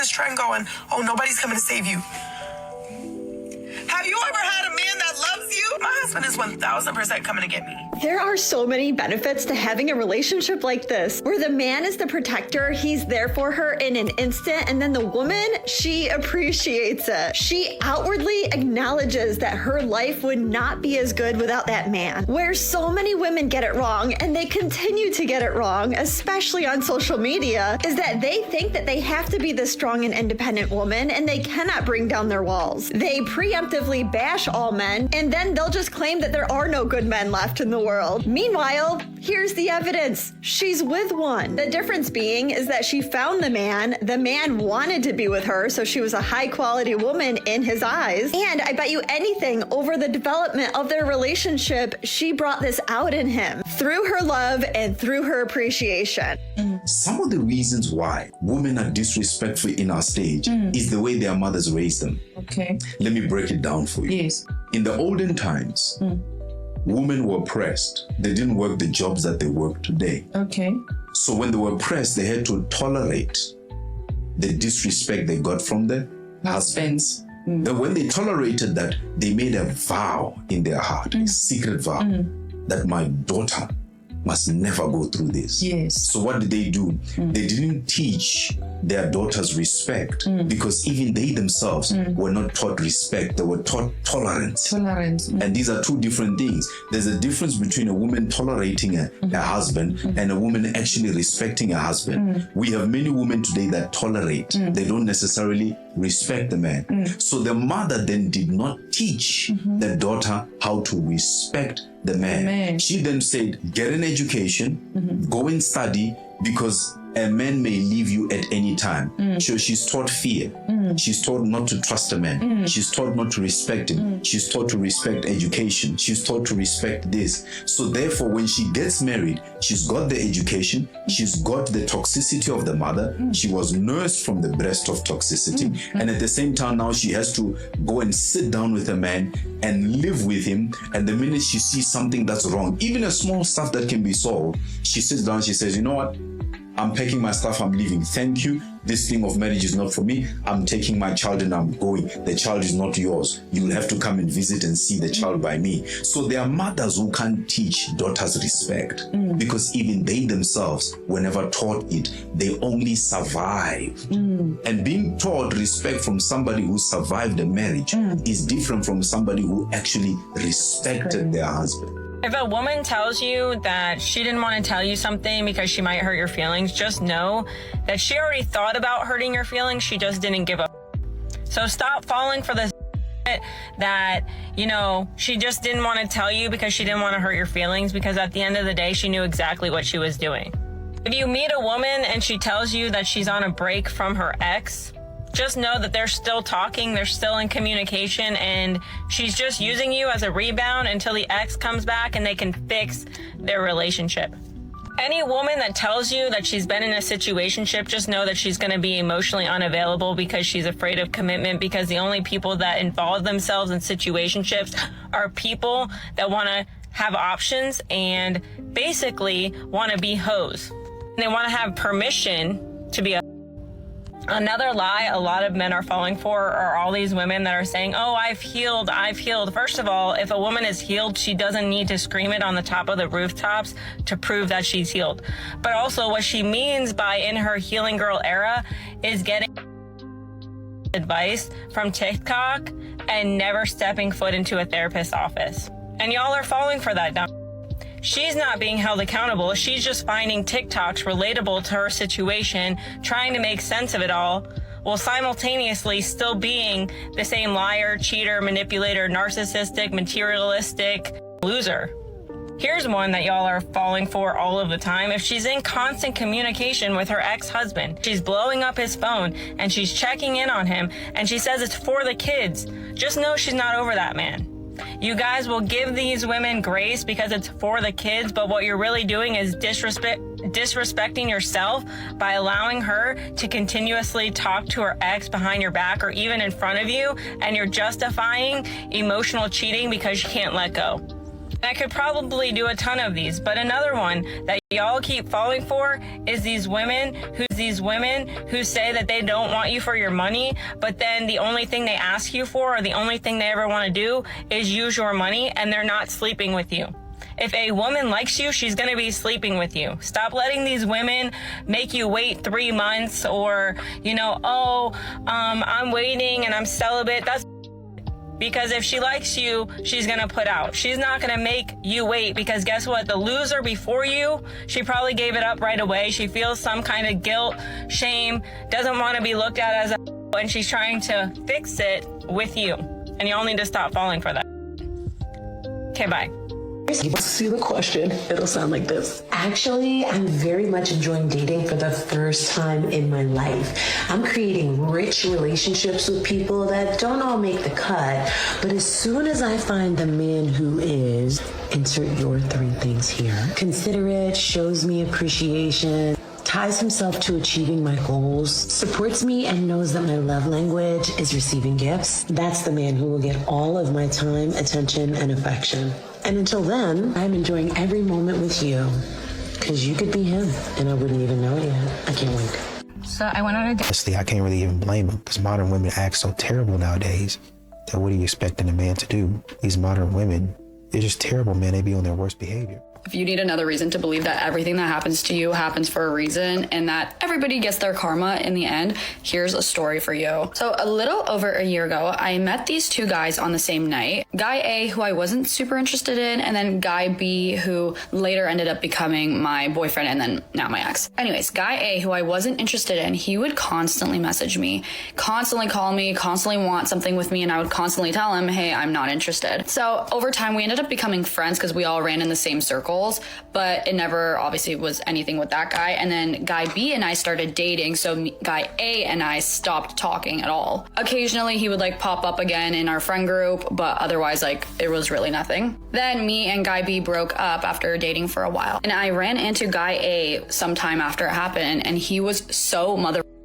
this trend going, oh, nobody's coming to save you. Have you ever had a man that loves you? My husband is 1,000% coming to get me. There are so many benefits to having a relationship like this, where the man is the protector, he's there for her in an instant, and then the woman, she appreciates it. She outwardly acknowledges that her life would not be as good without that man. Where so many women get it wrong, and they continue to get it wrong, especially on social media, is that they think that they have to be the strong and independent woman, and they cannot bring down their walls. They preemptively bash all men, and then they'll just claim that there are no good men left in the world. Meanwhile, here's the evidence. She's with one. The difference being is that she found the man wanted to be with her, so she was a high quality woman in his eyes. And I bet you anything, over the development of their relationship, she brought this out in him through her love and through her appreciation. Some of the reasons why women are disrespectful in our stage is the way their mothers raised them. Okay. Let me break it down for you. Yes. In the olden times, women were oppressed. They didn't work the jobs that they work today. Okay. So when they were oppressed, they had to tolerate the disrespect they got from their husbands. Then when they tolerated that, they made a vow in their heart, a secret vow, that my daughter must never go through this. Yes. So what did they do? They didn't teach their daughters respect, because even they themselves were not taught respect. They were taught tolerance. Tolerance. And these are two different things. There's a difference between a woman tolerating a husband and a woman actually respecting a husband. We have many women today that tolerate. They don't necessarily respect the man. So the mother then did not teach the daughter how to respect the man. She then said, get an education, go and study, because a man may leave you at any time. So she's taught fear. She's taught not to trust a man. She's taught not to respect him. She's taught to respect education. She's taught to respect this. So therefore, when she gets married, she's got the education. She's got the toxicity of the mother. She was nursed from the breast of toxicity. And at the same time, now she has to go and sit down with a man and live with him. And the minute she sees something that's wrong, even a small stuff that can be solved, she sits down, she says, you know what? I'm packing my stuff, I'm leaving. Thank you. This thing of marriage is not for me. I'm taking my child and I'm going. The child is not yours. You'll have to come and visit and see the child by me. So there are mothers who can't teach daughters respect, because even they themselves were never taught it. They only survived. And being taught respect from somebody who survived a marriage is different from somebody who actually respected their husband. If a woman tells you that she didn't want to tell you something because she might hurt your feelings, just know that she already thought about hurting your feelings. She just didn't give up. So stop falling for this that, you know, she just didn't want to tell you because she didn't want to hurt your feelings, because at the end of the day, she knew exactly what she was doing. If you meet a woman and she tells you that she's on a break from her ex, just know that they're still talking, they're still in communication, and she's just using you as a rebound until the ex comes back and they can fix their relationship. Any woman that tells you that she's been in a situationship, just know that she's going to be emotionally unavailable because she's afraid of commitment, because the only people that involve themselves in situationships are people that want to have options and basically want to be hoes. They want to have permission to be a Another lie a lot of men are falling for are all these women that are saying, oh, I've healed, I've healed. First of all, if a woman is healed, she doesn't need to scream it on the top of the rooftops to prove that she's healed. But also what she means by in her healing girl era is getting advice from TikTok and never stepping foot into a therapist's office. And y'all are falling for that dumb. She's not being held accountable. She's just finding TikToks relatable to her situation, trying to make sense of it all, while simultaneously still being the same liar, cheater, manipulator, narcissistic, materialistic loser. Here's one that y'all are falling for all of the time. If she's in constant communication with her ex-husband, she's blowing up his phone and she's checking in on him and she says it's for the kids, just know she's not over that man. You guys will give these women grace because it's for the kids, but what you're really doing is disrespecting yourself by allowing her to continuously talk to her ex behind your back or even in front of you, and you're justifying emotional cheating because you can't let go. I could probably do a ton of these, but another one that y'all keep falling for is these women who say that they don't want you for your money, but then the only thing they ask you for, or the only thing they ever want to do, is use your money, and they're not sleeping with you. If a woman likes you, she's going to be sleeping with you. Stop letting these women make you wait 3 months, or, I'm waiting and I'm celibate. That's because if she likes you, she's going to put out. She's not going to make you wait, because guess what? The loser before you, she probably gave it up right away. She feels some kind of guilt, shame, doesn't want to be looked at as a and she's trying to fix it with you. And y'all need to stop falling for that. Okay, bye. See the question, it'll sound like this. Actually, I'm very much enjoying dating for the first time in my life. I'm creating rich relationships with people that don't all make the cut, but as soon as I find the man who is, insert your 3 things here, considerate, shows me appreciation, ties himself to achieving my goals, supports me, and knows that my love language is receiving gifts, that's the man who will get all of my time, attention, and affection. And until then, I'm enjoying every moment with you, because you could be him, and I wouldn't even know it yet. I can't wait. So I went on a date. Honestly, I can't really even blame them, because modern women act so terrible nowadays that what are you expecting a man to do? These modern women, they're just terrible, man. They be on their worst behavior. If you need another reason to believe that everything that happens to you happens for a reason and that everybody gets their karma in the end, here's a story for you. So a little over a year ago, I met these 2 guys on the same night. Guy A, who I wasn't super interested in, and then Guy B, who later ended up becoming my boyfriend and then now my ex. Anyways, Guy A, who I wasn't interested in, he would constantly message me, constantly call me, constantly want something with me, and I would constantly tell him, hey, I'm not interested. So over time, we ended up becoming friends because we all ran in the same circle. But it never obviously was anything with that guy. And then Guy B and I started dating, so Guy A and I stopped talking at all. Occasionally he would pop up again in our friend group, but otherwise it was really nothing. Then me and Guy B broke up after dating for a while, and I ran into Guy A sometime after it happened, and he was so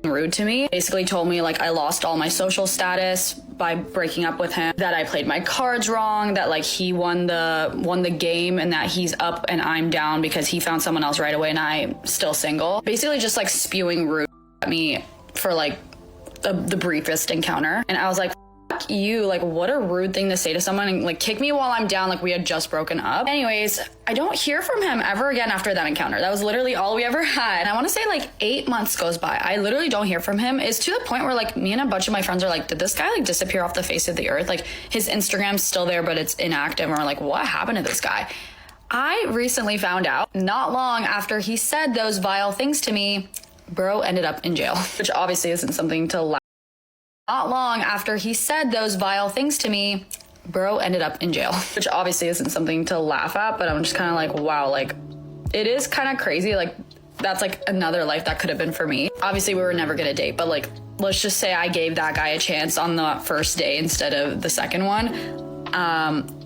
rude to me. Basically told me I lost all my social status by breaking up with him, that I played my cards wrong, that he won the game, and that he's up and I'm down because he found someone else right away and I'm still single. Basically just spewing rude at me for the briefest encounter. And I was like, fuck you, what a rude thing to say to someone, and kick me while I'm down, we had just broken up. Anyways, I don't hear from him ever again after that encounter. That was literally all we ever had. And I want to say 8 months goes by. I literally don't hear from him. It's to the point where me and a bunch of my friends are did this guy disappear off the face of the earth? His Instagram's still there, but it's inactive. And we're what happened to this guy? I recently found out, not long after he said those vile things to me, bro ended up in jail, which obviously isn't something to laugh. Not long after he said those vile things to me, bro ended up in jail, which obviously isn't something to laugh at, but I'm just kind of wow, it is kind of crazy. That's another life that could have been for me. Obviously we were never gonna date, but let's just say I gave that guy a chance on the first day instead of the second one.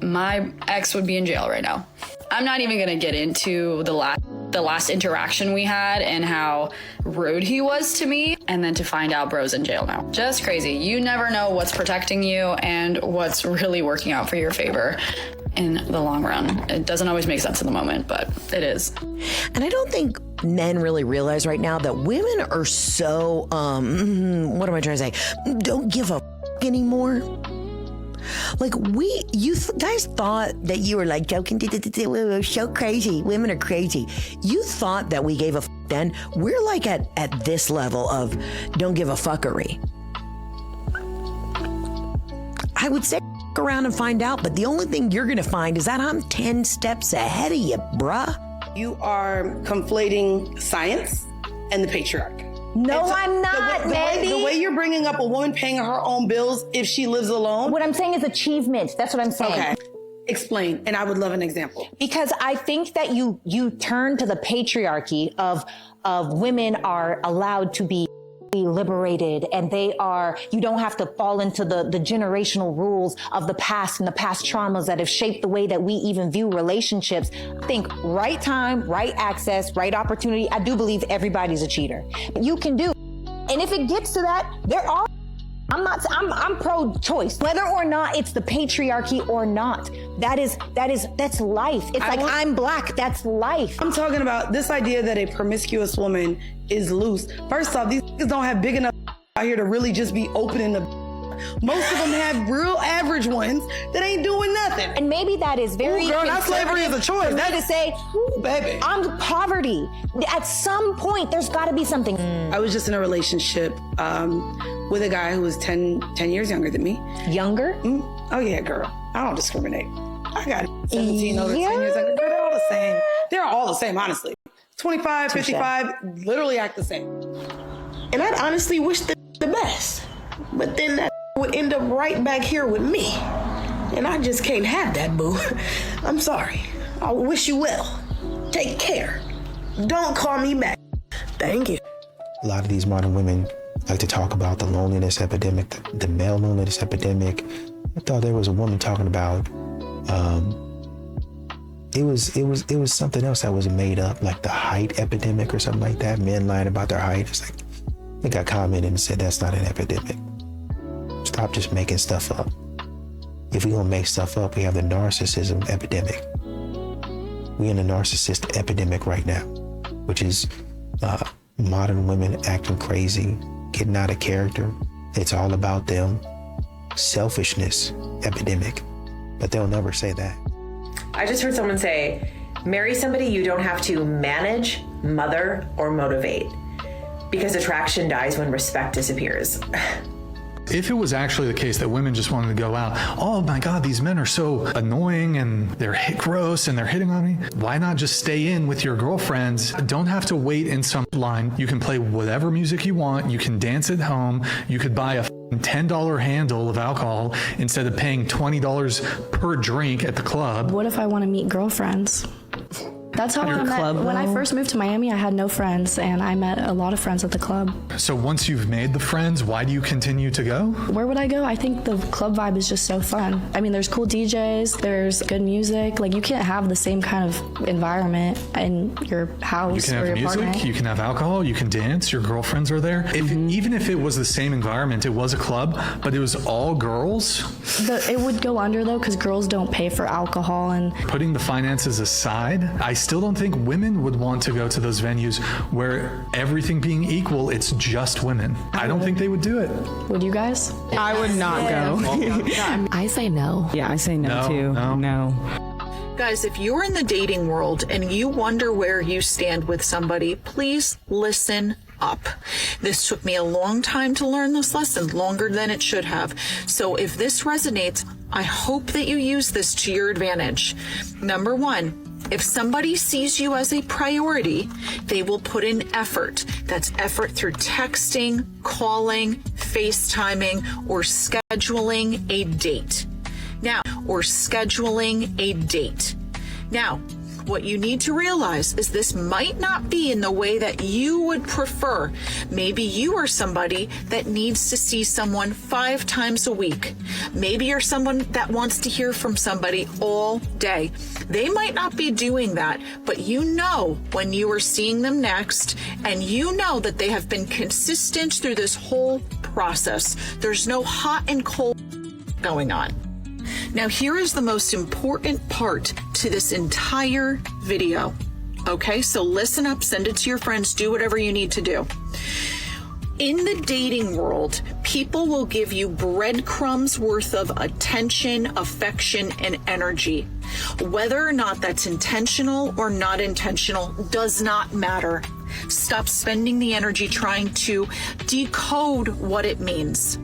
My ex would be in jail right now. I'm not even gonna get into the last interaction we had and how rude he was to me, and then to find out bro's in jail now. Just crazy. You never know what's protecting you and what's really working out for your favor in the long run. It doesn't always make sense in the moment, but it is. And I don't think men really realize right now that women are so, what am I trying to say? Don't give a anymore. You guys thought that you were joking, we're so crazy. Women are crazy. You thought that we gave a then. We're at this level of don't give a fuckery. I would say around and find out, but the only thing you're going to find is that I'm 10 steps ahead of you, bruh. You are conflating science and the patriarchy. No, I'm not, baby. The way you're bringing up a woman paying her own bills if she lives alone. What I'm saying is achievement. That's what I'm saying. Okay. Explain, and I would love an example. Because I think that you turn to the patriarchy of women are allowed to be liberated, and you don't have to fall into the generational rules of the past and the past traumas that have shaped the way that we even view relationships. I think right time, right access, right opportunity. I do believe everybody's a cheater. You can do. And if it gets to that, there are I'm pro-choice, whether or not it's the patriarchy or not. That's life. It's I'm black. That's life. I'm talking about this idea that a promiscuous woman is loose. First off, these niggas don't have big enough out here to really just be opening the. Most of them have real average ones that ain't doing nothing. And maybe that is very. Ooh, girl, not slavery is a choice. That's to say, ooh, baby. I'm poverty. At some point, there's got to be something. I was just in a relationship with a guy who was 10 years younger than me. Younger? Oh yeah, girl. I don't discriminate. I got 17 over 10 years younger. They're all the same. They're all the same, honestly. 25, 55, literally act the same. And I'd honestly wish the best. But then that would end up right back here with me. And I just can't have that, boo. I'm sorry. I wish you well. Take care. Don't call me back. Thank you. A lot of these modern women like to talk about the loneliness epidemic, the male loneliness epidemic. I thought there was a woman talking about, it was something else that was made up, like the height epidemic or something like that. Men lying about their height. It's like, I think I commented and said that's not an epidemic. Stop just making stuff up. If we gonna make stuff up, we have the narcissism epidemic. We in a narcissist epidemic right now, which is modern women acting crazy, getting out of character. It's all about them. Selfishness epidemic, but they'll never say that. I just heard someone say, marry somebody you don't have to manage, mother, or motivate, because attraction dies when respect disappears. If it was actually the case that women just wanted to go out, oh my God, these men are so annoying and they're gross and they're hitting on me, why not just stay in with your girlfriends? Don't have to wait in some line. You can play whatever music you want. You can dance at home. You could buy a $10 handle of alcohol instead of paying $20 per drink at the club. What if I want to meet girlfriends? That's how I met. When I first moved to Miami, I had no friends, and I met a lot of friends at the club. So once you've made the friends, why do you continue to go? Where would I go? I think the club vibe is just so fun. I mean, there's cool DJs, there's good music. Like, you can't have the same kind of environment in your house. You can have or your music, apartment. you can have alcohol, you can dance, your girlfriends are there. Even if it was the same environment, it was a club, but it was all girls. It would go under, though, because girls don't pay for alcohol. And putting the finances aside, I still don't think women would want to go to those venues where everything being equal, it's just women. I don't think they would do it. Would you guys? I would not go. I say no. Yeah, I say no too. No. Guys, if you're in the dating world and you wonder where you stand with somebody, please listen up. This took me a long time to learn this lesson, longer than it should have. So if this resonates, I hope that you use this to your advantage. Number one, if somebody sees you as a priority, they will put in effort. That's effort through texting, calling, FaceTiming, or scheduling a date. Now, what you need to realize is this might not be in the way that you would prefer. Maybe you are somebody that needs to see someone 5 times a week. Maybe you're someone that wants to hear from somebody all day. They might not be doing that, but you know when you are seeing them next, and you know that they have been consistent through this whole process. There's no hot and cold going on. Now, here is the most important part to this entire video. Okay, so listen up, send it to your friends, do whatever you need to do. In the dating world, people will give you breadcrumbs worth of attention, affection, and energy. Whether or not that's intentional or not intentional does not matter. Stop spending the energy trying to decode what it means.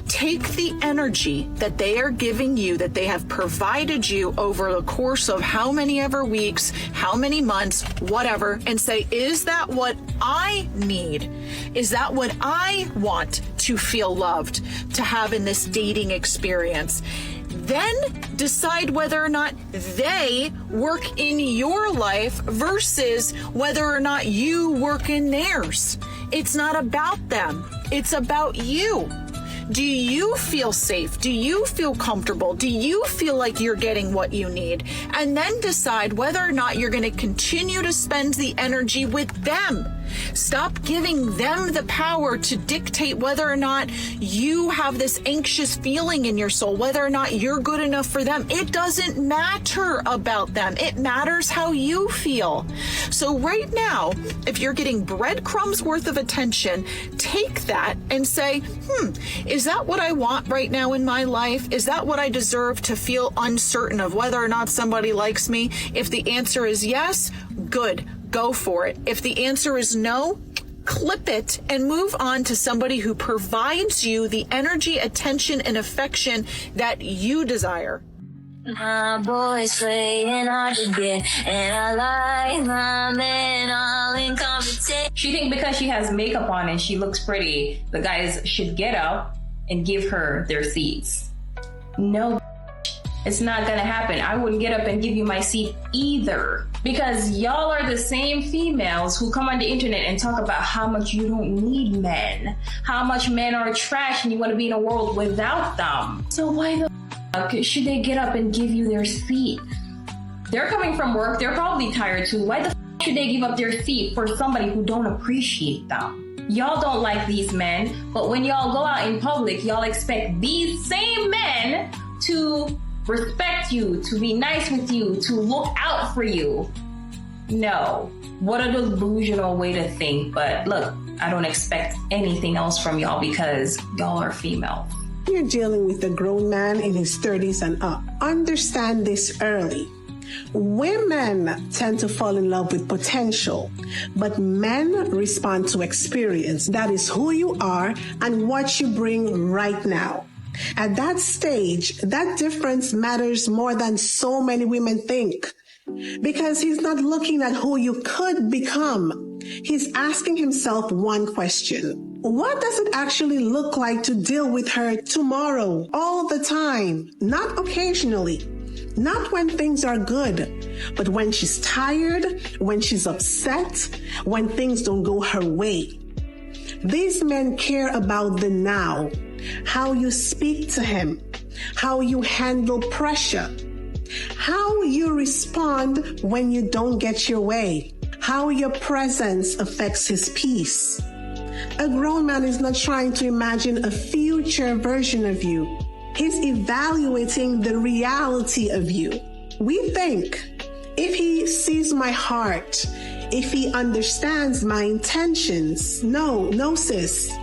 Take the energy that they are giving you, that they have provided you over the course of how many ever weeks, how many months, whatever, and say, is that what I need? Is that what I want to feel loved, to have in this dating experience? Then decide whether or not they work in your life versus whether or not you work in theirs. It's not about them. It's about you. Do you feel safe? Do you feel comfortable? Do you feel like you're getting what you need? And then decide whether or not you're going to continue to spend the energy with them. Stop giving them the power to dictate whether or not you have this anxious feeling in your soul, whether or not you're good enough for them. It doesn't matter about them. It matters how you feel. So right now, if you're getting breadcrumbs worth of attention, take that and say, is that what I want right now in my life? Is that what I deserve to feel uncertain of whether or not somebody likes me? If the answer is yes, good, go for it. If the answer is no, clip it and move on to somebody who provides you the energy, attention, and affection that you desire. My boy's playing hard to get, and I like my man all in competition. She think because she has makeup on and she looks pretty, the guys should get up and give her their seats. No, it's not gonna happen. I wouldn't get up and give you my seat either. Because y'all are the same females who come on the internet and talk about how much you don't need men, how much men are trash and you want to be in a world without them. So why the should they get up and give you their seat? They're coming from work, they're probably tired too. Why the should they give up their seat for somebody who don't appreciate them? Y'all don't like these men, but when y'all go out in public, y'all expect these same men to respect you, to be nice with you, to look out for you. No. What a delusional way to think. But look, I don't expect anything else from y'all because y'all are female. You're dealing with a grown man in his 30s and up. Understand this early. Women tend to fall in love with potential, but men respond to experience. That is who you are and what you bring right now. At that stage, that difference matters more than so many women think. Because he's not looking at who you could become. He's asking himself one question. What does it actually look like to deal with her tomorrow, all the time, not occasionally? Not when things are good, but when she's tired, when she's upset, when things don't go her way. These men care about the now, how you speak to him, how you handle pressure, how you respond when you don't get your way, how your presence affects his peace. A grown man is not trying to imagine a future version of you. He's evaluating the reality of you. We think, if he sees my heart, if he understands my intentions. No, sis.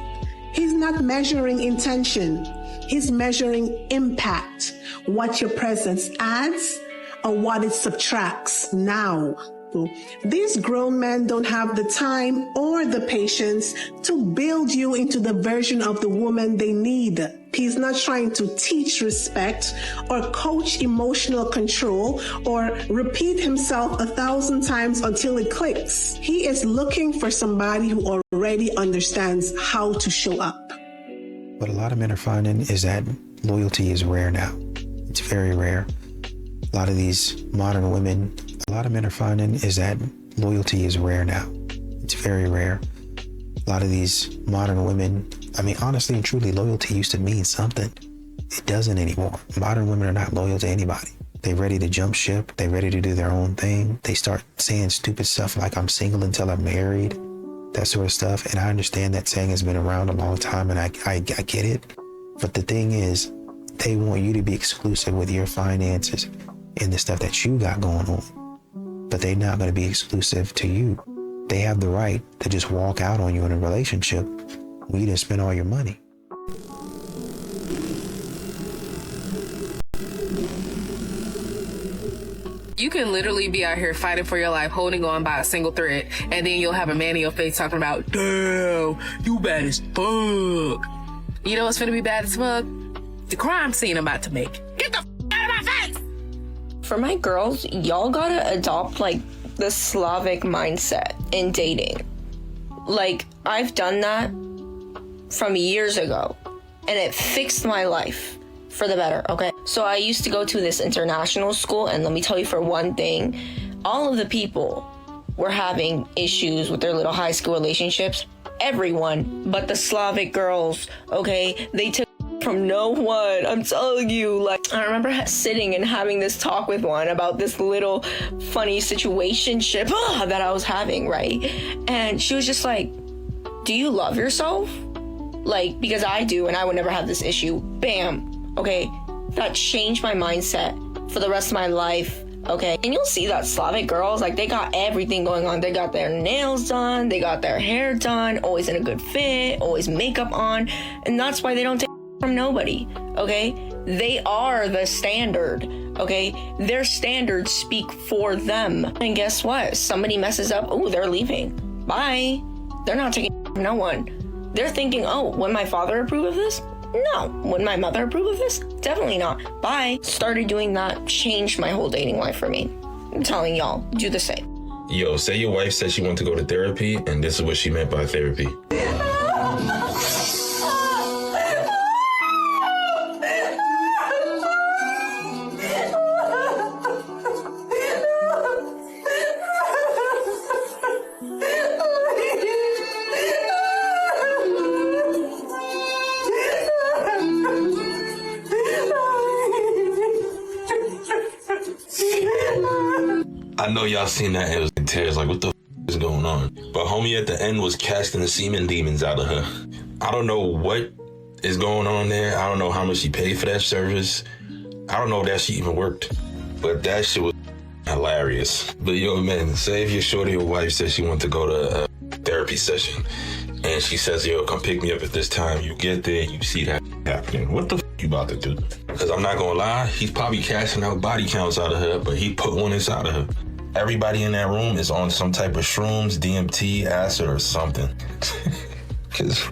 He's not measuring intention. He's measuring impact, what your presence adds or what it subtracts now. These grown men don't have the time or the patience to build you into the version of the woman they need. He's not trying to teach respect or coach emotional control or repeat himself 1,000 times until it clicks. He is looking for somebody who already understands how to show up. What a lot of men are finding is that loyalty is rare now. It's very rare. A lot of these modern women, a lot of men are finding is that loyalty is rare now. It's very rare. A lot of these modern women, I mean, honestly and truly, loyalty used to mean something. It doesn't anymore. Modern women are not loyal to anybody. They're ready to jump ship. They're ready to do their own thing. They start saying stupid stuff like, I'm single until I'm married, that sort of stuff. And I understand that saying has been around a long time, and I get it. But the thing is, they want you to be exclusive with your finances and the stuff that you got going on. But they're not going to be exclusive to you. They have the right to just walk out on you in a relationship when you didn't spend all your money. You can literally be out here fighting for your life, holding on by a single thread, and then you'll have a man in your face talking about, damn, you bad as fuck. You know what's gonna be bad as fuck? The crime scene I'm about to make. Get the out of my face! For my girls, y'all gotta adopt like the Slavic mindset in dating. Like, I've done that from years ago, and it fixed my life for the better, okay? So I used to go to this international school, and let me tell you for one thing, all of the people were having issues with their little high school relationships. Everyone but the Slavic girls, okay? They took from no one. I'm telling you, like, I remember sitting and having this talk with one about this little funny situationship that I was having, right? And she was just like, do you love yourself? Like, because I do, and I would never have this issue. Bam. Okay. That changed my mindset for the rest of my life. Okay. And you'll see that Slavic girls, like, they got everything going on. They got their nails done. They got their hair done. Always in a good fit. Always makeup on. And that's why they don't take from nobody. Okay. They are the standard. Okay. Their standards speak for them. And guess what? Somebody messes up. Oh, they're leaving. Bye. They're not taking from no one. They're thinking, oh, would my father approve of this? No. Would my mother approve of this? Definitely not. Bye. Started doing that, changed my whole dating life for me. I'm telling y'all, do the same. Yo, say your wife said she wanted to go to therapy, and this is what she meant by therapy. I know y'all seen that. It was in tears, like, what the is going on? But homie at the end was casting the semen demons out of her. I don't know what is going on there. I don't know how much she paid for that service. I don't know if that shit even worked. But that shit was hilarious. But yo, man, say if your shorty or wife says she wants to go to a therapy session, and she says, yo, come pick me up at this time. You get there, you see that happening. What the you about to do? Because I'm not gonna lie, he's probably casting out body counts out of her, but he put one inside of her. Everybody in that room is on some type of shrooms, DMT, acid, or something. Because,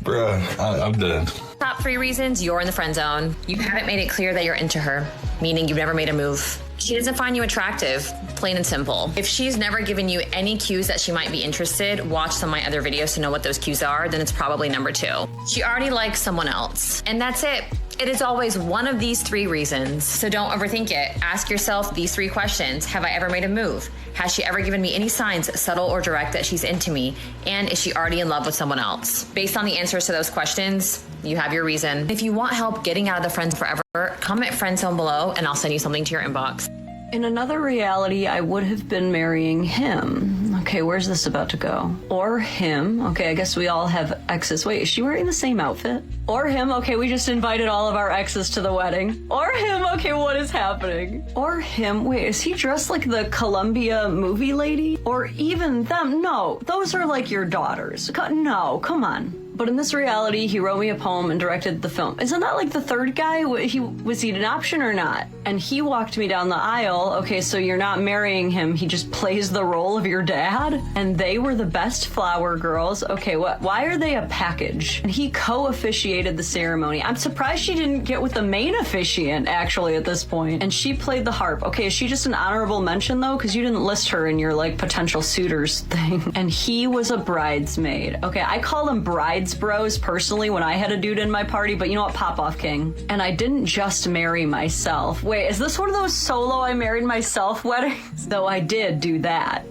bruh, I'm done. Top 3 reasons you're in the friend zone. You haven't made it clear that you're into her, meaning you've never made a move. She doesn't find you attractive, plain and simple. If she's never given you any cues that she might be interested, watch some of my other videos to know what those cues are, then it's probably number 2. She already likes someone else. And that's it. It is always one of these 3 reasons. So don't overthink it. Ask yourself these 3 questions. Have I ever made a move? Has she ever given me any signs, subtle or direct, that she's into me? And is she already in love with someone else? Based on the answers to those questions, you have your reason. If you want help getting out of the friends forever, comment friend zone below and I'll send you something to your inbox. In another reality, I would have been marrying him. Okay, where's this about to go? Or him. Okay, I guess we all have exes. Wait, is she wearing the same outfit? Or him. Okay, we just invited all of our exes to the wedding. Or him. Okay, what is happening? Or him. Wait, is he dressed like the Columbia movie lady? Or even them? No, those are like your daughters. No, come on. But in this reality, he wrote me a poem and directed the film. Isn't that like the third guy? Was he an option or not? And he walked me down the aisle. Okay, so you're not marrying him. He just plays the role of your dad. And they were the best flower girls. Okay, why are they a package? And he co-officiated the ceremony. I'm surprised she didn't get with the main officiant, actually, at this point. And she played the harp. Okay, is she just an honorable mention, though? Because you didn't list her in your, like, potential suitors thing. And he was a bridesmaid. Okay, I call them brides bros personally when I had a dude in my party, but you know what? Pop off, king. And I didn't just marry myself. Wait, is this one of those solo I married myself weddings? Though I did do that.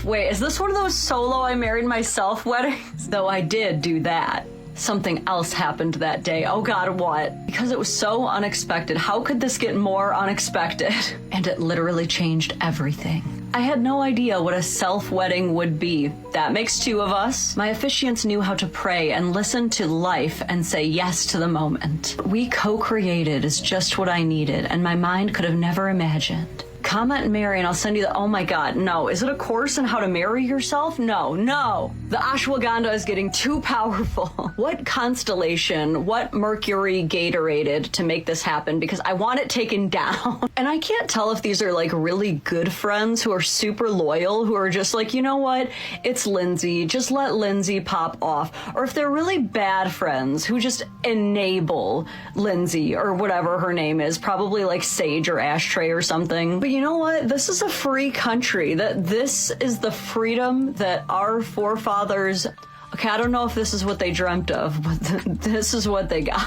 Wait, is this one of those solo I married myself weddings? Though I did do that. Something else happened that day. Oh God, what? Because it was so unexpected. How could this get more unexpected? And it literally changed everything. I had no idea what a self-wedding would be. That makes 2 of us. My officiants knew how to pray and listen to life and say yes to the moment. We co-created is just what I needed, and my mind could have never imagined. Comment and marry and I'll send you the, oh my God, no. Is it a course on how to marry yourself? No. The ashwagandha is getting too powerful. What constellation, what Mercury Gatorated to make this happen? Because I want it taken down. And I can't tell if these are like really good friends who are super loyal, who are just like, you know what? It's Lindsay. Just let Lindsay pop off. Or if they're really bad friends who just enable Lindsay or whatever her name is, probably like Sage or Ashtray or something. But you know what? This is a free country. This is the freedom that our forefathers, okay, I don't know if this is what they dreamt of, but this is what they got.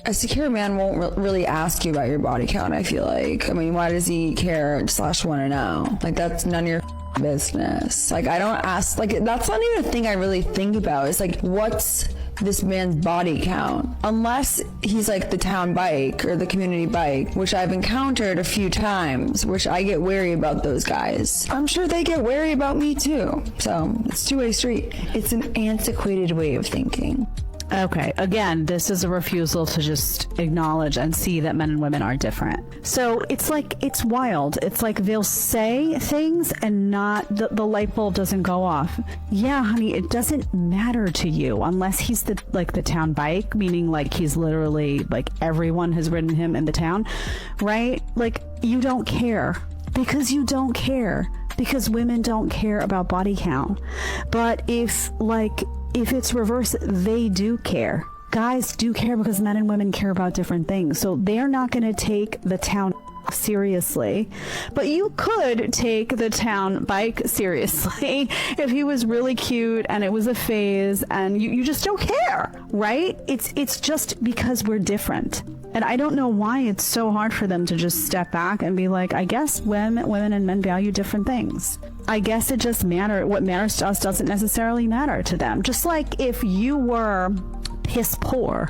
A secure man won't really ask you about your body count, I feel like. I mean, why does he care / want to know? Like, that's none of your business. Like, I don't ask, like, that's not even a thing I really think about. It's like, what's this man's body count. Unless he's like the town bike or the community bike, which I've encountered a few times, which I get wary about those guys. I'm sure they get wary about me too. So it's a two-way street. It's an antiquated way of thinking. Okay, again, this is a refusal to just acknowledge and see that men and women are different. So it's like, it's wild. It's like they'll say things and not, the light bulb doesn't go off. Yeah, honey, it doesn't matter to you unless he's the town bike, meaning like he's literally like everyone has ridden him in the town, right? Like you don't care because you don't care because women don't care about body count. But if it's reverse, they do care. Guys do care because men and women care about different things. So they're not going to take the town seriously. But you could take the town bike seriously if he was really cute and it was a phase and you just don't care, right? It's just because we're different. And I don't know why it's so hard for them to just step back and be like, I guess women and men value different things. I guess it just matters. What matters to us doesn't necessarily matter to them. Just like if you were piss poor,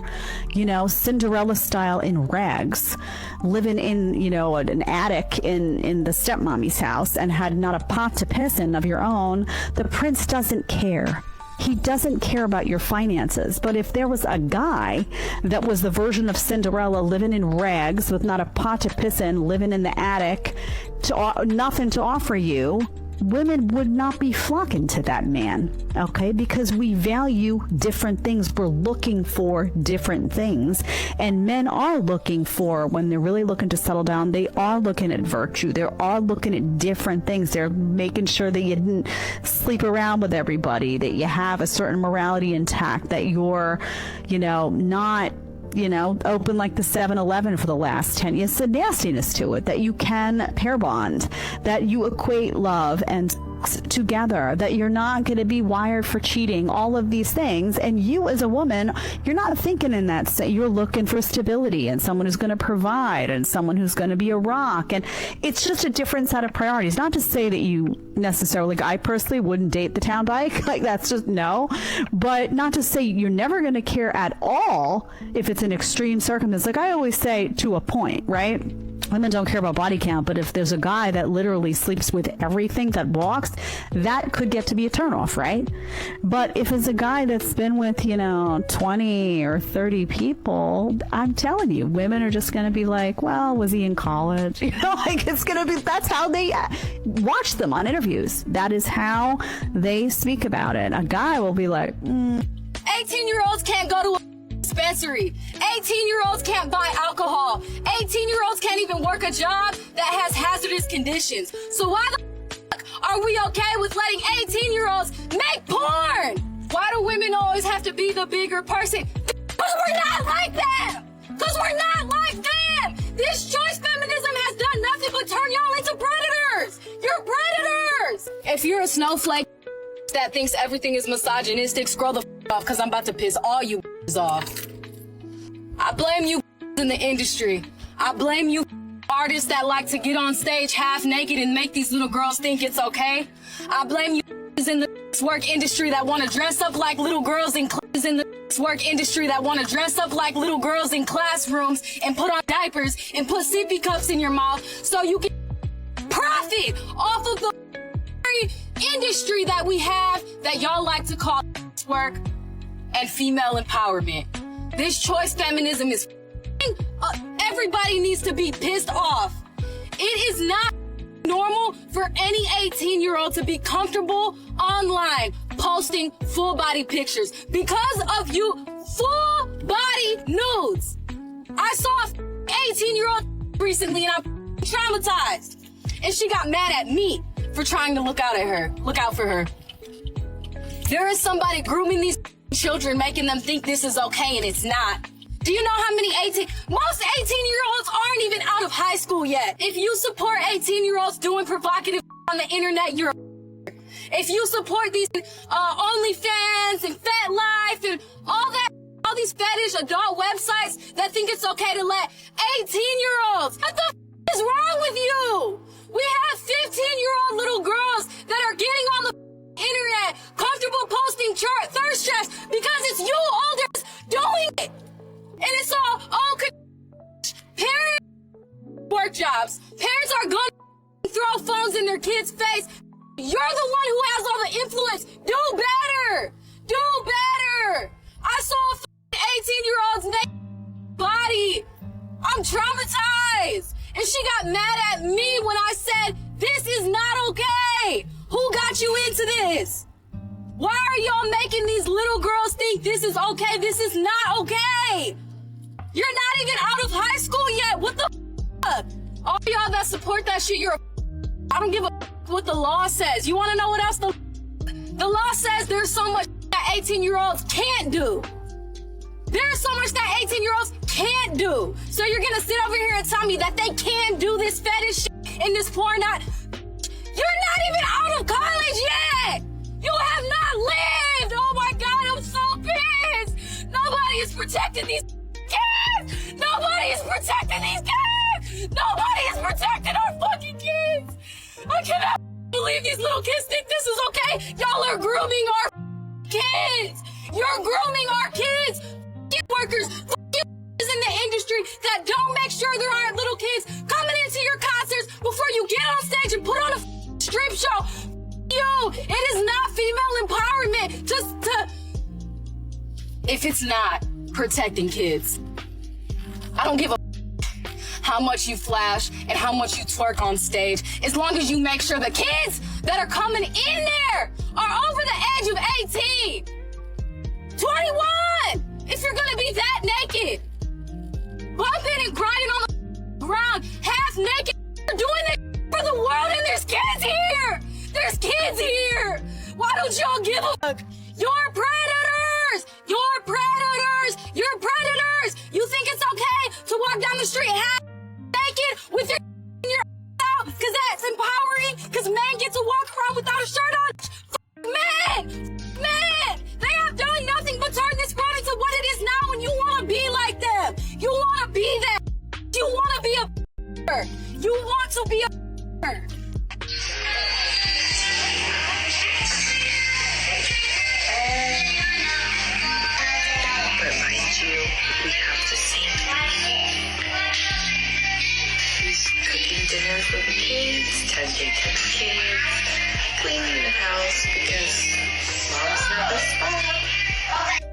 Cinderella style in rags, living in, an attic in the stepmommy's house and had not a pot to piss in of your own, the prince doesn't care. He doesn't care about your finances. But if there was a guy that was the version of Cinderella living in rags with not a pot to piss in, living in the attic, nothing to offer you, women would not be flocking to that man, okay? Because we value different things. We're looking for different things. And men are looking for, when they're really looking to settle down, they are looking at virtue. They are looking at different things. They're making sure that you didn't sleep around with everybody, that you have a certain morality intact, that you're, not open like the 7-Eleven for the last 10 years. It's a nastiness to it, that you can pair bond, that you equate love and together, that you're not going to be wired for cheating, all of these things. And you as a woman, you're not thinking in that sense. You're looking for stability and someone who's going to provide and someone who's going to be a rock. And it's just a different set of priorities. Not to say that you necessarily, I personally wouldn't date the town bike. Like that's just no. But not to say you're never going to care at all if it's an extreme circumstance. Like I always say, to a point, right? Women don't care about body count, but if there's a guy that literally sleeps with everything that walks, that could get to be a turnoff, right? But if it's a guy that's been with, 20 or 30 people, I'm telling you, women are just going to be like, well, was he in college? It's going to be, that's how they watch them on interviews. That is how they speak about it. A guy will be like, 18-year-olds can't go to a dispensary. 18-year-olds can't buy alcohol. 18-year-olds can't even work a job that has hazardous conditions. So why the fuck are we okay with letting 18-year-olds make porn? Why do women always have to be the bigger person? Because we're not like them. Because we're not like them. This choice feminism has done nothing but turn y'all into predators. You're predators. If you're a snowflake that thinks everything is misogynistic, scroll the off because I'm about to piss all you off. I blame you in the industry. I blame you artists that like to get on stage half naked and make these little girls think it's okay. I blame you in the work industry that want to dress up like little girls in work industry that want to dress up like little girls in classrooms and put on diapers and put sippy cups in your mouth so you can profit off of the industry that we have that y'all like to call work and female empowerment. This choice feminism is everybody needs to be pissed off. It is not normal for any 18-year-old to be comfortable online posting full body pictures because of you full body nudes. I saw an 18-year-old recently and I'm traumatized. And she got mad at me for trying to look out for her. There is somebody grooming these children, making them think this is okay and it's not. Do you know how many most 18-year-olds aren't even out of high school yet? If you support 18-year-olds doing provocative on the internet, you're a if you support these OnlyFans and FetLife and all these fetish adult websites that think it's okay to let 18-year-olds, what the is wrong with you? We have 15-year-old little girls that are getting on the internet comfortable posting thirst traps because it's you older And it's all, parents work jobs. Parents are gonna throw phones in their kids' face. You're the one who has all the influence. Do better. Do better. I saw a 18-year-old's naked body. I'm traumatized. And she got mad at me when I said, this is not okay. Who got you into this? Why are y'all making these little girls think this is okay? This is not okay. You're not even out of high school yet. What the fuck? All y'all that support that shit, I don't give a what the law says. You want to know what else the law says? There's so much that 18-year-olds can't do. There's so much that 18-year-olds can't do. So you're gonna sit over here and tell me that they can do this fetish shit and this porn not. You're not even out of college yet. You have not lived. Oh my God, I'm so pissed. Nobody is protecting these kids. Nobody is protecting these kids. Nobody is protecting our fucking kids. I cannot believe these little kids think this is okay. Y'all are grooming our kids. You're grooming our kids. Workers in the industry that don't make sure there aren't little kids coming into your concerts before you get on stage and put on a strip show. You, it is not female empowerment if it's not protecting kids. I don't give a how much you flash and how much you twerk on stage, as long as you make sure the kids that are coming in there are over the age of 18, 21. If you're gonna be that naked, bumping and grinding on the ground, half naked, you're doing it for the world, and there's kids here. There's kids here. Why don't y'all give a fuck? You're predators. You're predators. You're predators. You think it's okay to walk down the street half naked with your out because that's empowering? Because men get to walk around without a shirt on? Men. They have done nothing but turn this world into what it is now, and you want to be like them. You want to be that. You want to be a. You want to be a. But mind you, we have to see. He's cooking dinner for the kids, tending to the kids, cleaning the house because mom's not the spot.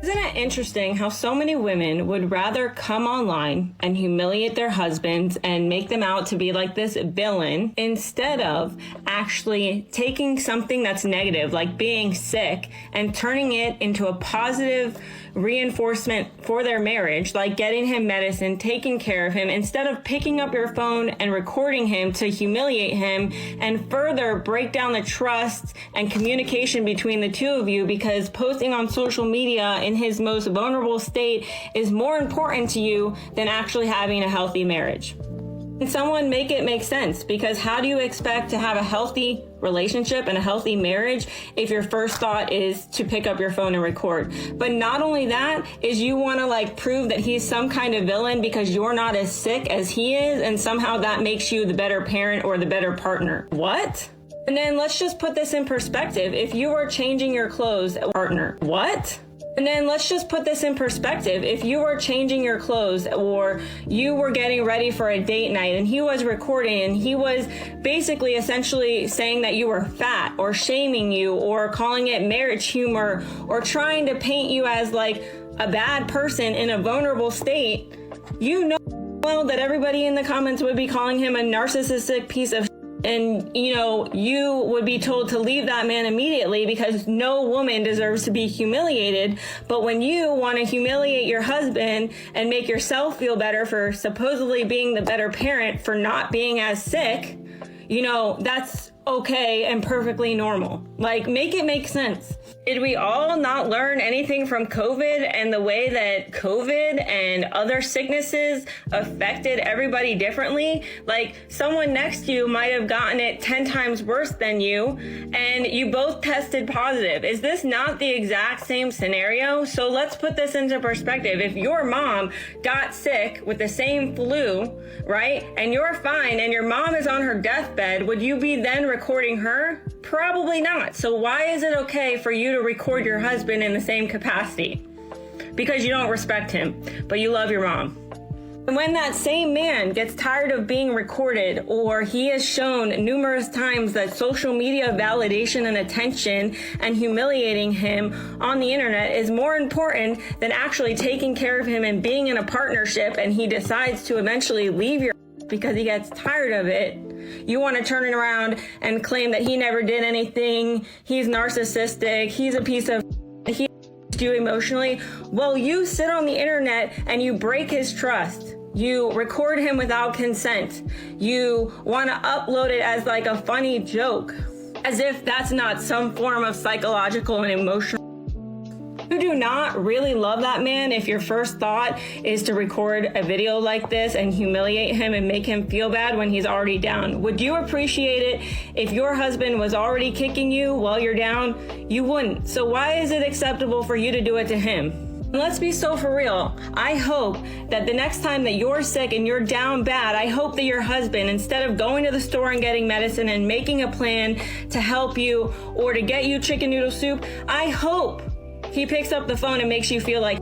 Isn't it interesting how so many women would rather come online and humiliate their husbands and make them out to be like this villain instead of actually taking something that's negative, like being sick, and turning it into a positive reinforcement for their marriage, like getting him medicine, taking care of him, instead of picking up your phone and recording him to humiliate him and further break down the trust and communication between the two of you, because posting on social media in his most vulnerable state is more important to you than actually having a healthy marriage. Can someone make it make sense? Because how do you expect to have a healthy relationship and a healthy marriage if your first thought is to pick up your phone and record? But not only that, is you want to like prove that he's some kind of villain because you're not as sick as he is, and somehow that makes you the better parent or the better partner. What? And then let's just put this in perspective. If you were changing your clothes, partner, what? And then let's just put this in perspective. If you were changing your clothes or you were getting ready for a date night and he was recording and he was basically essentially saying that you were fat or shaming you or calling it marriage humor or trying to paint you as like a bad person in a vulnerable state, you know well that everybody in the comments would be calling him a narcissistic piece of shit. And, you know, you would be told to leave that man immediately because no woman deserves to be humiliated. But when you want to humiliate your husband and make yourself feel better for supposedly being the better parent for not being as sick, you know, that's okay and perfectly normal. Like, make it make sense. Did we all not learn anything from COVID and the way that COVID and other sicknesses affected everybody differently? Like, someone next to you might have gotten it 10 times worse than you, and you both tested positive. Is this not the exact same scenario? So let's put this into perspective. If your mom got sick with the same flu, right, and you're fine, and your mom is on her deathbed, would you be then recording her? Probably not. So why is it okay for you to record your husband in the same capacity? because you don't respect him, but you love your mom. And when that same man gets tired of being recorded, or he has shown numerous times that social media validation and attention and humiliating him on the internet is more important than actually taking care of him and being in a partnership, and he decides to eventually leave your because he gets tired of it, you want to turn it around and claim that he never did anything, he's narcissistic, he's a piece of he you emotionally. Well, you sit on the internet and you break his trust. You record him without consent. You want to upload it as like a funny joke, as if that's not some form of psychological and emotional. You do not really love that man if your first thought is to record a video like this and humiliate him and make him feel bad when he's already down. Would you appreciate it if your husband was already kicking you while you're down? You wouldn't. So why is it acceptable for you to do it to him? Let's be so for real. I hope that the next time that you're sick and you're down bad, I hope that your husband, instead of going to the store and getting medicine and making a plan to help you or to get you chicken noodle soup, I hope he picks up the phone and makes you feel like.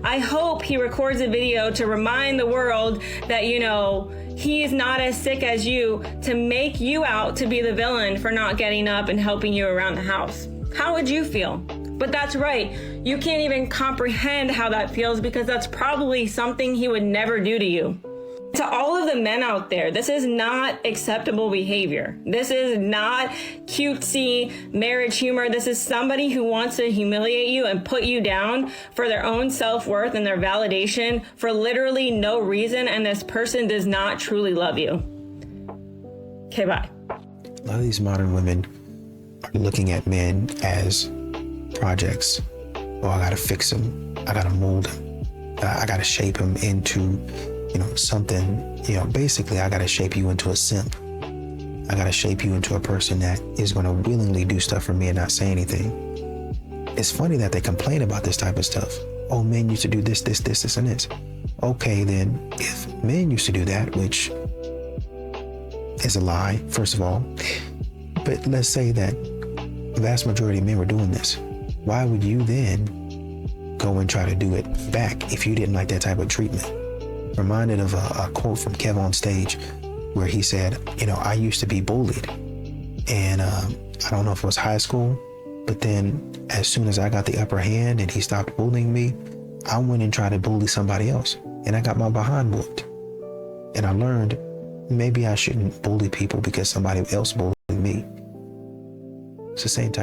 I hope he records a video to remind the world that, you know, he's not as sick as you, to make you out to be the villain for not getting up and helping you around the house. How would you feel? But that's right. You can't even comprehend how that feels, because that's probably something he would never do to you. To all of the men out there, this is not acceptable behavior. This is not cutesy marriage humor. This is somebody who wants to humiliate you and put you down for their own self-worth and their validation for literally no reason, and this person does not truly love you. Okay, bye. A lot of these modern women are looking at men as projects. Oh, I gotta fix him. I gotta mold him. I gotta shape him into, something, basically I gotta shape you into a simp. I gotta shape you into a person that is gonna willingly do stuff for me and not say anything. It's funny that they complain about this type of stuff. Oh, men used to do this, and this. Okay, then, if men used to do that, which is a lie, first of all, but let's say that the vast majority of men were doing this, why would you then go and try to do it back if you didn't like that type of treatment? Reminded of a quote from Kev on Stage where he said, I used to be bullied, and I don't know if it was high school, but then as soon as I got the upper hand and he stopped bullying me, I went and tried to bully somebody else, and I got my behind whooped. And I learned maybe I shouldn't bully people because somebody else bullied me. It's the same type